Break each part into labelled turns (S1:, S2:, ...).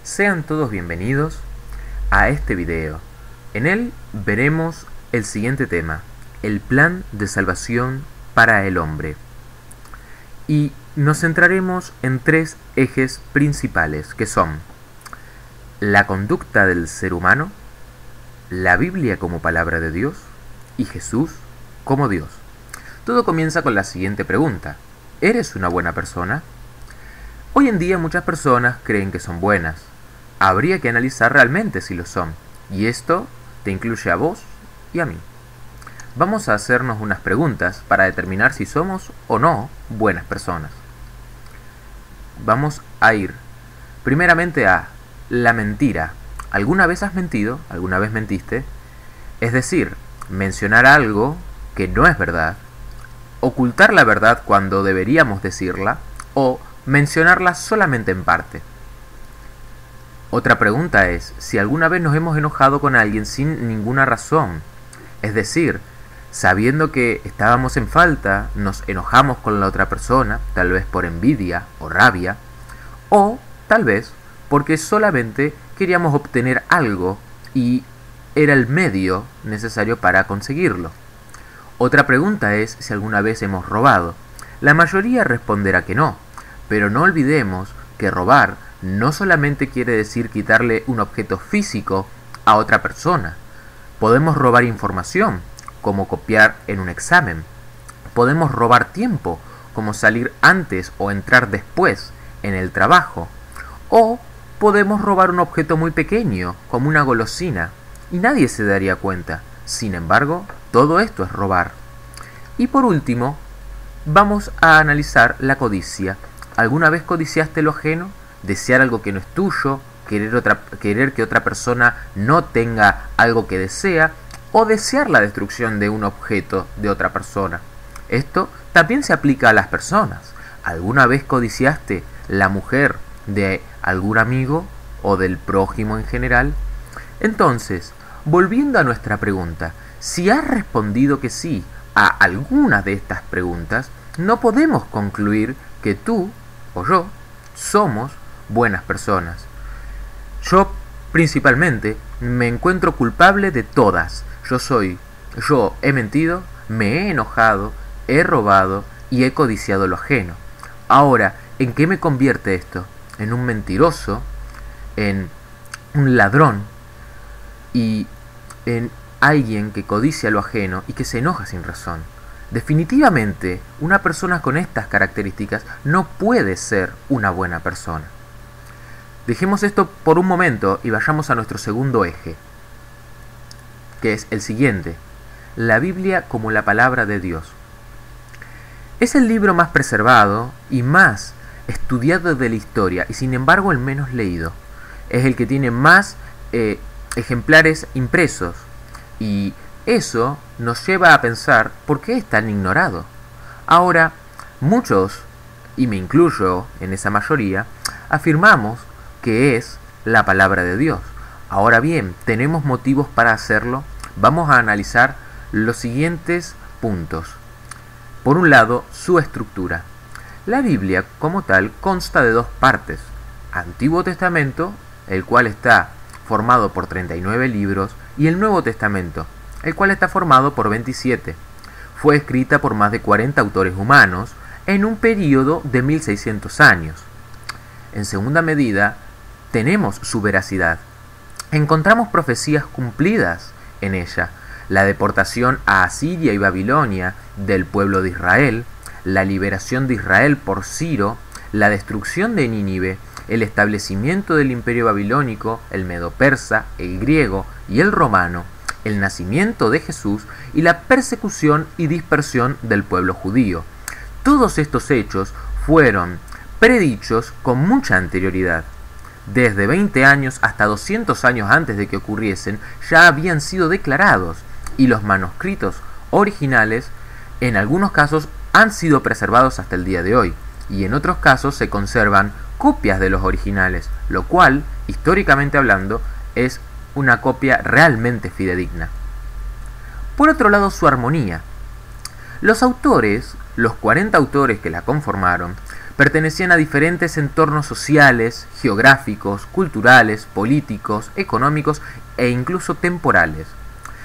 S1: Sean todos bienvenidos a este video. En él veremos el siguiente tema: el plan de salvación para el hombre. Y nos centraremos en tres ejes principales, que son la conducta del ser humano, la Biblia como palabra de Dios y Jesús como Dios. Todo comienza con la siguiente pregunta: ¿eres una buena persona? Hoy en día muchas personas creen que son buenas. Habría que analizar realmente si lo son, y esto te incluye a vos y a mí. Vamos a hacernos unas preguntas para determinar si somos o no buenas personas. Vamos a ir primeramente a la mentira. ¿Alguna vez has mentido? ¿Alguna vez mentiste? Es decir, mencionar algo que no es verdad, ocultar la verdad cuando deberíamos decirla, o mencionarla solamente en parte. Otra pregunta es si alguna vez nos hemos enojado con alguien sin ninguna razón. Es decir, sabiendo que estábamos en falta, nos enojamos con la otra persona, tal vez por envidia o rabia, o tal vez porque solamente queríamos obtener algo y era el medio necesario para conseguirlo. Otra pregunta es si alguna vez hemos robado. La mayoría responderá que no, pero no olvidemos que robar no solamente quiere decir quitarle un objeto físico a otra persona. Podemos robar información, como copiar en un examen. Podemos robar tiempo, como salir antes o entrar después en el trabajo. O podemos robar un objeto muy pequeño, como una golosina, y nadie se daría cuenta. Sin embargo, todo esto es robar. Y por último, vamos a analizar la codicia. ¿Alguna vez codiciaste lo ajeno? Desear algo que no es tuyo, querer que otra persona no tenga algo que desea, o desear la destrucción de un objeto de otra persona. Esto también se aplica a las personas. ¿Alguna vez codiciaste la mujer de algún amigo o del prójimo en general? Entonces, volviendo a nuestra pregunta, si has respondido que sí a alguna de estas preguntas, no podemos concluir que tú o yo somos buenas personas. Yo principalmente me encuentro culpable de todas. Yo he mentido, me he enojado, he robado y he codiciado lo ajeno. Ahora, ¿en qué me convierte esto? En un mentiroso, en un ladrón y en alguien que codicia lo ajeno y que se enoja sin razón. Definitivamente, una persona con estas características no puede ser una buena persona. Dejemos esto por un momento y vayamos a nuestro segundo eje, que es el siguiente: la Biblia como la palabra de Dios. Es el libro más preservado y más estudiado de la historia, y sin embargo el menos leído. Es el que tiene más ejemplares impresos, y eso nos lleva a pensar por qué es tan ignorado. Ahora, muchos, y me incluyo en esa mayoría, afirmamos que es la palabra de Dios. Ahora bien, ¿tenemos motivos para hacerlo? Vamos a analizar los siguientes puntos. Por un lado, su estructura. La Biblia, como tal, consta de dos partes: Antiguo Testamento, el cual está formado por 39 libros, y el Nuevo Testamento, el cual está formado por 27. Fue escrita por más de 40 autores humanos en un período de 1600 años. En segunda medida, tenemos su veracidad. Encontramos profecías cumplidas en ella: la deportación a Asiria y Babilonia del pueblo de Israel, la liberación de Israel por Ciro, la destrucción de Nínive, el establecimiento del imperio babilónico, el medo-persa, el griego y el romano, el nacimiento de Jesús y la persecución y dispersión del pueblo judío. Todos estos hechos fueron predichos con mucha anterioridad. Desde 20 años hasta 200 años antes de que ocurriesen, ya habían sido declarados, y los manuscritos originales en algunos casos han sido preservados hasta el día de hoy, y en otros casos se conservan copias de los originales, lo cual, históricamente hablando, es una copia realmente fidedigna. Por otro lado, su armonía. Los autores, los 40 autores que la conformaron, Pertenecían a diferentes entornos sociales, geográficos, culturales, políticos, económicos e incluso temporales.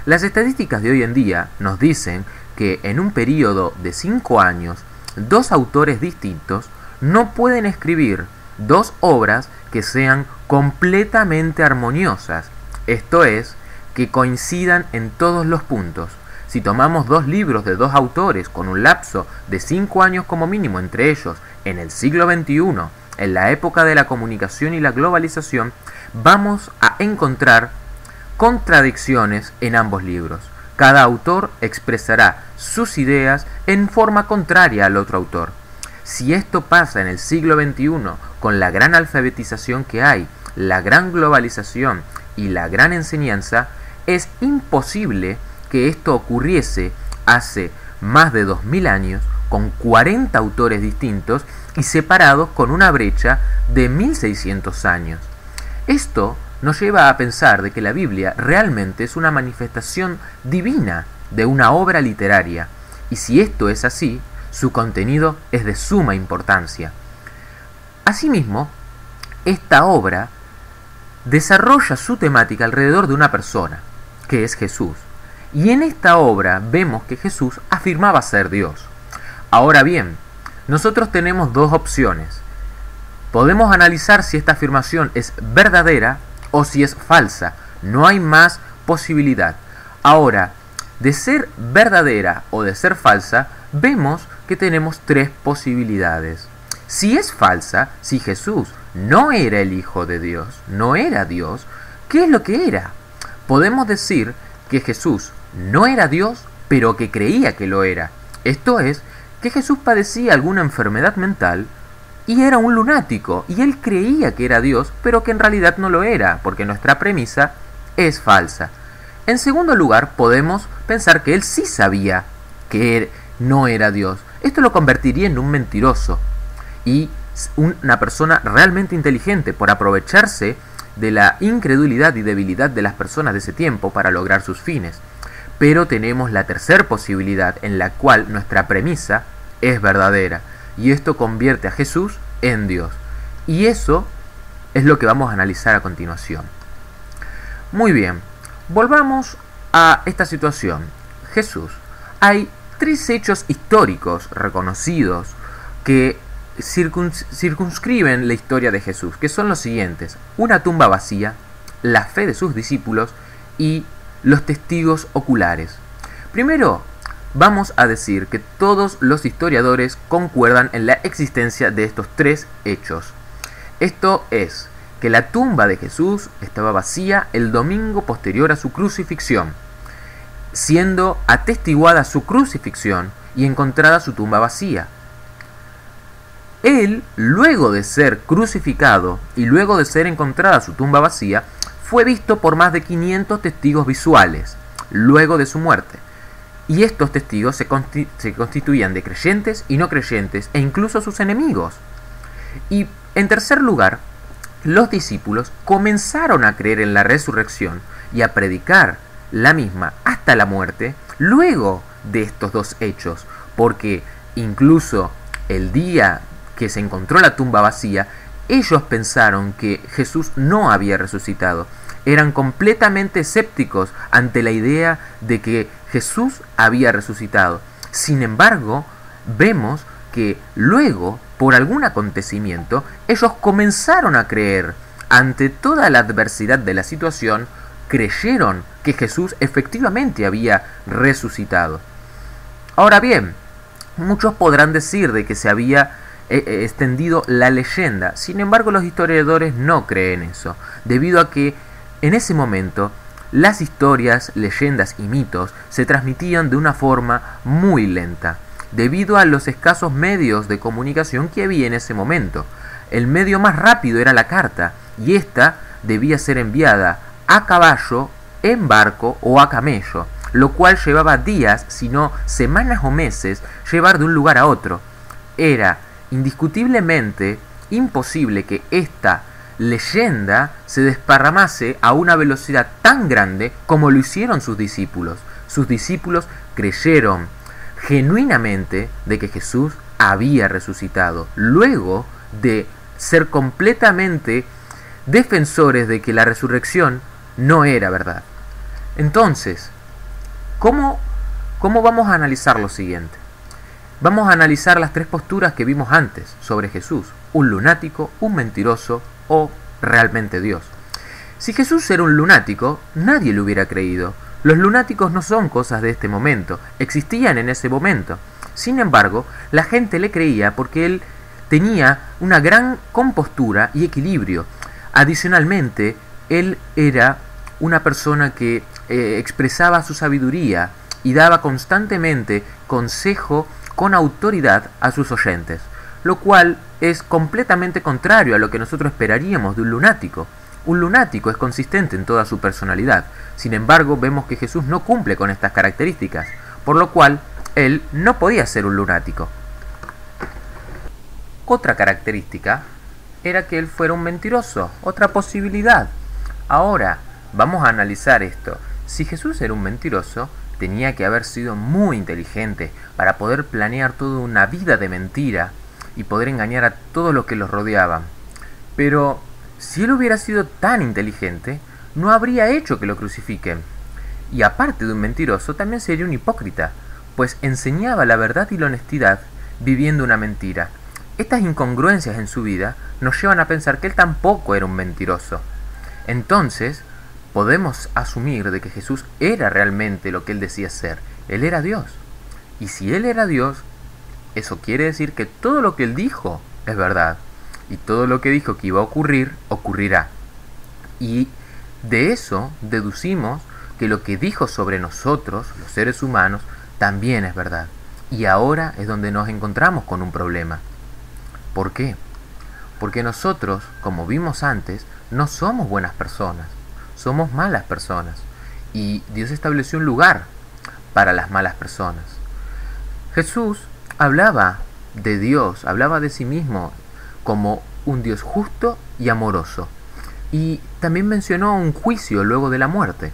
S1: Las estadísticas de hoy en día nos dicen que en un periodo de 5 años, 2 autores distintos no pueden escribir 2 obras que sean completamente armoniosas, esto es, que coincidan en todos los puntos. Si tomamos 2 libros de 2 autores con un lapso de 5 años como mínimo entre ellos en el siglo XXI, en la época de la comunicación y la globalización, vamos a encontrar contradicciones en ambos libros. Cada autor expresará sus ideas en forma contraria al otro autor. Si esto pasa en el siglo XXI con la gran alfabetización que hay, la gran globalización y la gran enseñanza, es imposible que esto ocurriese hace más de 2000 años con 40 autores distintos y separados con una brecha de 1600 años. Esto nos lleva a pensar de que la Biblia realmente es una manifestación divina de una obra literaria, y si esto es así, su contenido es de suma importancia. Asimismo, esta obra desarrolla su temática alrededor de una persona, que es Jesús, y en esta obra vemos que Jesús afirmaba ser Dios. Ahora bien, nosotros tenemos 2 opciones. Podemos analizar si esta afirmación es verdadera o si es falsa. No hay más posibilidad. Ahora, de ser verdadera o de ser falsa, vemos que tenemos 3 posibilidades. Si es falsa, si Jesús no era el Hijo de Dios, no era Dios, ¿qué es lo que era? Podemos decir que Jesús no era Dios, pero que creía que lo era. Esto es, que Jesús padecía alguna enfermedad mental y era un lunático, y él creía que era Dios, pero que en realidad no lo era, porque nuestra premisa es falsa. En segundo lugar, podemos pensar que él sí sabía que no era Dios. Esto lo convertiría en un mentiroso y una persona realmente inteligente por aprovecharse de la incredulidad y debilidad de las personas de ese tiempo para lograr sus fines. Pero tenemos la tercera posibilidad en la cual nuestra premisa es verdadera, y esto convierte a Jesús en Dios. Y eso es lo que vamos a analizar a continuación. Muy bien, volvamos a esta situación. Jesús. Hay 3 hechos históricos reconocidos que circunscriben la historia de Jesús, que son los siguientes: una tumba vacía, la fe de sus discípulos y los testigos oculares. Primero, vamos a decir que todos los historiadores concuerdan en la existencia de estos 3 hechos. Esto es, que la tumba de Jesús estaba vacía el domingo posterior a su crucifixión, siendo atestiguada su crucifixión y encontrada su tumba vacía. Él, luego de ser crucificado y luego de ser encontrada su tumba vacía, fue visto por más de 500 testigos visuales, luego de su muerte. Y estos testigos se constituían de creyentes y no creyentes, e incluso sus enemigos. Y en tercer lugar, los discípulos comenzaron a creer en la resurrección y a predicar la misma hasta la muerte, luego de estos 2 hechos, porque incluso el día que se encontró la tumba vacía, ellos pensaron que Jesús no había resucitado. Eran completamente escépticos ante la idea de que Jesús había resucitado. Sin embargo, vemos que luego, por algún acontecimiento, ellos comenzaron a creer. Ante toda la adversidad de la situación, creyeron que Jesús efectivamente había resucitado. Ahora bien, muchos podrán decir de que se había extendido la leyenda. Sin embargo, los historiadores no creen eso, debido a que en ese momento las historias, leyendas y mitos se transmitían de una forma muy lenta, debido a los escasos medios de comunicación que había en ese momento. El medio más rápido era la carta, y esta debía ser enviada a caballo, en barco o a camello, lo cual llevaba días, si no semanas o meses, llevar de un lugar a otro. Era indiscutiblemente imposible que esta leyenda se desparramase a una velocidad tan grande como lo hicieron sus discípulos. Sus discípulos creyeron genuinamente de que Jesús había resucitado, luego de ser completamente defensores de que la resurrección no era verdad. Entonces, ¿cómo vamos a analizar lo siguiente? Vamos a analizar las tres posturas que vimos antes sobre Jesús: un lunático, un mentiroso o realmente Dios. Si Jesús era un lunático, nadie lo hubiera creído. Los lunáticos no son cosas de este momento, existían en ese momento. Sin embargo, la gente le creía porque él tenía una gran compostura y equilibrio. Adicionalmente, él era una persona que expresaba su sabiduría y daba constantemente consejo con autoridad a sus oyentes, lo cual es completamente contrario a lo que nosotros esperaríamos de un lunático. Un lunático es consistente en toda su personalidad. Sin embargo, vemos que Jesús no cumple con estas características, por lo cual él no podía ser un lunático. Otra característica era que él fuera un mentiroso, otra posibilidad. Ahora, vamos a analizar esto. Si Jesús era un mentiroso, tenía que haber sido muy inteligente para poder planear toda una vida de mentira y poder engañar a todos los que los rodeaban. Pero si él hubiera sido tan inteligente, no habría hecho que lo crucifiquen. Y aparte de un mentiroso, también sería un hipócrita, pues enseñaba la verdad y la honestidad viviendo una mentira. Estas incongruencias en su vida nos llevan a pensar que él tampoco era un mentiroso. Entonces, podemos asumir de que Jesús era realmente lo que él decía ser. Él era Dios. Y si él era Dios, eso quiere decir que todo lo que él dijo es verdad. Y todo lo que dijo que iba a ocurrir, ocurrirá. Y de eso deducimos que lo que dijo sobre nosotros, los seres humanos, también es verdad. Y ahora es donde nos encontramos con un problema. ¿Por qué? Porque nosotros, como vimos antes, no somos buenas personas, somos malas personas. Y Dios estableció un lugar para las malas personas. Jesús hablaba de Dios, hablaba de sí mismo como un Dios justo y amoroso. Y también mencionó un juicio luego de la muerte.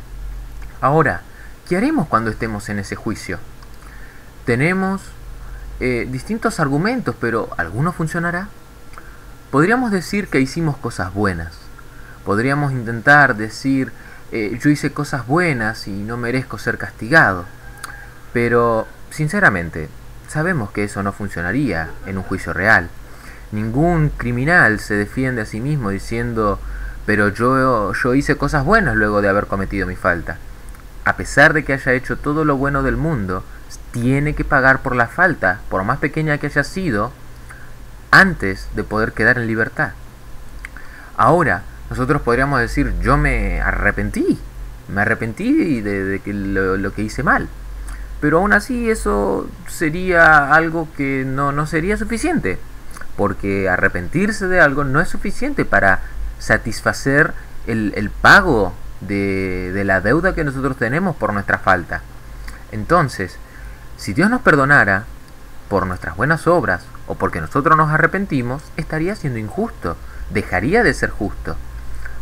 S1: Ahora, ¿qué haremos cuando estemos en ese juicio? Tenemos distintos argumentos, pero ¿alguno funcionará? Podríamos decir que hicimos cosas buenas. Podríamos intentar decir, yo hice cosas buenas y no merezco ser castigado. Pero, sinceramente, sabemos que eso no funcionaría en un juicio real. Ningún criminal se defiende a sí mismo diciendo, pero yo hice cosas buenas luego de haber cometido mi falta. A pesar de que haya hecho todo lo bueno del mundo, tiene que pagar por la falta, por más pequeña que haya sido, antes de poder quedar en libertad. Ahora, nosotros podríamos decir, yo me arrepentí de que lo que hice mal. Pero aún así eso sería algo que no sería suficiente, porque arrepentirse de algo no es suficiente para satisfacer el pago de la deuda que nosotros tenemos por nuestra falta. Entonces, si Dios nos perdonara por nuestras buenas obras o porque nosotros nos arrepentimos, estaría siendo injusto, dejaría de ser justo.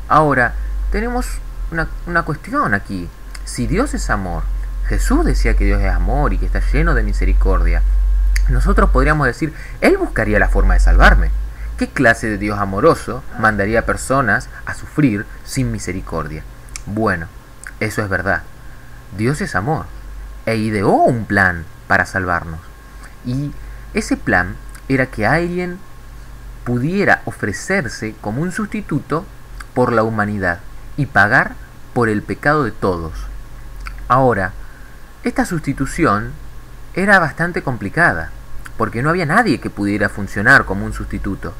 S1: Ahora, tenemos una cuestión aquí. Si Dios es amor, Jesús decía que Dios es amor y que está lleno de misericordia, nosotros podríamos decir, Él buscaría la forma de salvarme. ¿Qué clase de Dios amoroso mandaría a personas a sufrir sin misericordia? Bueno, eso es verdad. Dios es amor e ideó un plan para salvarnos. Y ese plan era que alguien pudiera ofrecerse como un sustituto por la humanidad y pagar por el pecado de todos. Ahora, esta sustitución era bastante complicada, porque no había nadie que pudiera funcionar como un sustituto.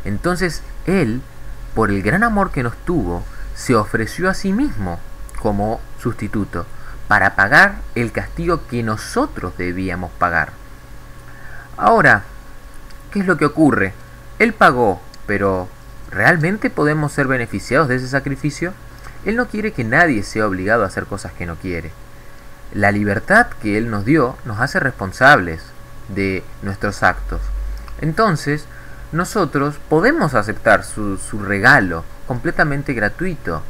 S1: Entonces Él, por el gran amor que nos tuvo, se ofreció a sí mismo como sustituto, para pagar el castigo que nosotros debíamos pagar. Ahora, ¿qué es lo que ocurre? Él pagó, pero ¿realmente podemos ser beneficiados de ese sacrificio? Él no quiere que nadie sea obligado a hacer cosas que no quiere. La libertad que Él nos dio nos hace responsables de nuestros actos. Entonces, nosotros podemos aceptar su regalo completamente gratuito,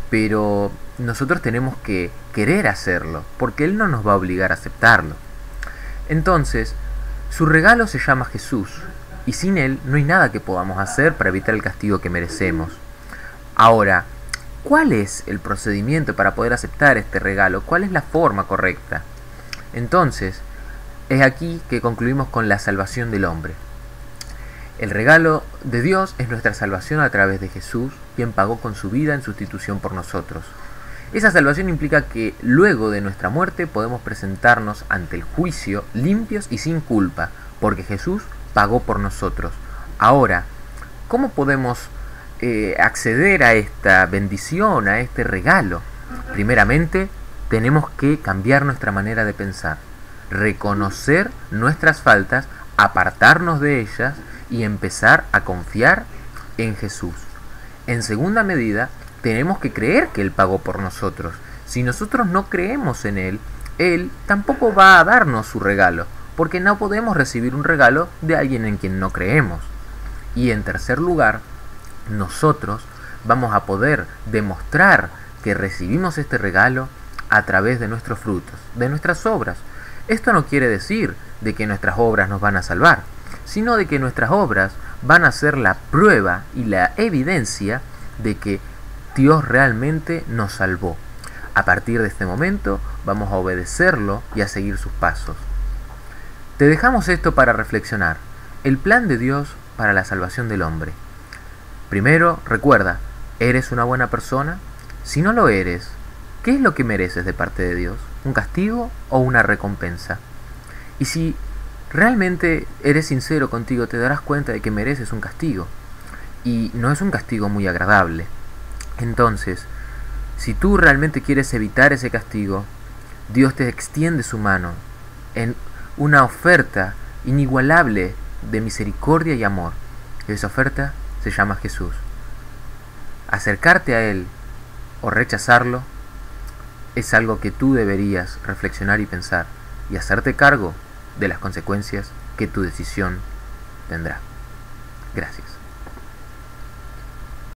S1: pero nosotros tenemos que querer hacerlo, porque Él no nos va a obligar a aceptarlo. Entonces, Su regalo se llama Jesús, y sin Él no hay nada que podamos hacer para evitar el castigo que merecemos. Ahora, ¿cuál es el procedimiento para poder aceptar este regalo? ¿Cuál es la forma correcta? Entonces, es aquí que concluimos con la salvación del hombre. El regalo de Dios es nuestra salvación a través de Jesús, quien pagó con su vida en sustitución por nosotros. Esa salvación implica que luego de nuestra muerte podemos presentarnos ante el juicio limpios y sin culpa, porque Jesús pagó por nosotros. Ahora, ¿cómo podemos acceder a esta bendición, a este regalo? Primeramente, tenemos que cambiar nuestra manera de pensar, reconocer nuestras faltas, apartarnos de ellas y empezar a confiar en Jesús. En segunda medida, tenemos que creer que Él pagó por nosotros. Si nosotros no creemos en Él, Él tampoco va a darnos su regalo, porque no podemos recibir un regalo de alguien en quien no creemos. Y en tercer lugar, nosotros vamos a poder demostrar que recibimos este regalo a través de nuestros frutos, de nuestras obras. Esto no quiere decir de que nuestras obras nos van a salvar, sino de que nuestras obras van a ser la prueba y la evidencia de que Dios realmente nos salvó. A partir de este momento vamos a obedecerlo y a seguir sus pasos. Te dejamos esto para reflexionar. El plan de Dios para la salvación del hombre. Primero, recuerda, ¿eres una buena persona? Si no lo eres, ¿qué es lo que mereces de parte de Dios? ¿Un castigo o una recompensa? Y si realmente eres sincero contigo, te darás cuenta de que mereces un castigo. Y no es un castigo muy agradable. Entonces, si tú realmente quieres evitar ese castigo, Dios te extiende su mano en una oferta inigualable de misericordia y amor. Esa oferta se llama Jesús. Acercarte a Él o rechazarlo es algo que tú deberías reflexionar y pensar y hacerte cargo de las consecuencias que tu decisión tendrá. Gracias.